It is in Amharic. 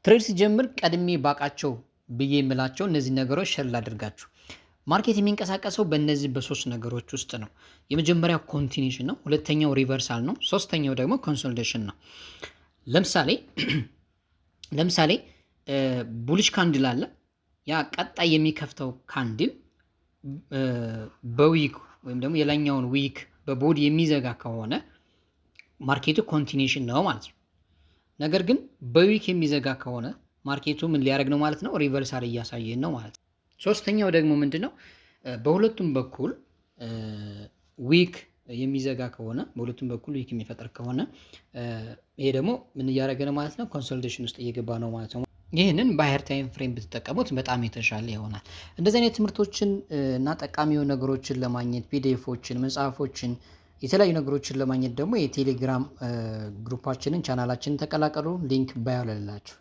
ትሬድ ሲጀምር ቀድሜ ባቃቸው ብዬ የምላቸው እነዚህ ነገሮች ሸር ላድርጋችሁ። ማርኬት የሚንቀሳቀሰው በእነዚህ በሶስት ነገሮች ውስጥ ነው። የመጀመሪያው ኮንቲኒዩሽን ነው፣ ሁለተኛው ሪቨርሳል ነው፣ ሶስተኛው ደግሞ ኮንሶሊዴሽን ነው። ለምሳሌ ለምሳሌ ቡሊሽ ካንድል አለ። ያ ቀጣይ የሚከፍተው ካንድል በዊክ ወይም ደግሞ የላኛውን ዊክ በቦዲ የሚዘጋ ከሆነ ማርኬቱ ኮንቲኒዩሽን ነው ማለት ነው። ነገር ግን በዊክ የሚዘጋ ከሆነ ማርኬቱ ምን ሊያደርግ ነው ማለት ነው? ሪቨርሳል እያሳየን ነው ማለት ነው። ሶስተኛው ደግሞ ምንድነው? በሁለቱም በኩል ዊክ የሚዘጋ ከሆነ በሁለቱም በኩል ዊክ የሚፈጠር ከሆነ ይሄ ደግሞ ምን እያደረገ ነው ማለት ነው? ኮንሶሊዴሽን ውስጥ እየገባ ነው ማለት ነው። ይህንን በሃየር ታይም ፍሬም ብትጠቀሙት በጣም የተሻለ ይሆናል። እንደዚህ አይነት ትምህርቶችን እና ጠቃሚ የሆኑ ነገሮችን ለማግኘት ፒዲኤፎችን፣ መጽሐፎችን፣ የተለያዩ ነገሮችን ለማግኘት ደግሞ የቴሌግራም ግሩፓችንን ቻናላችንን ተቀላቀሉ። ሊንክ ባዮ ላይ አላችሁ።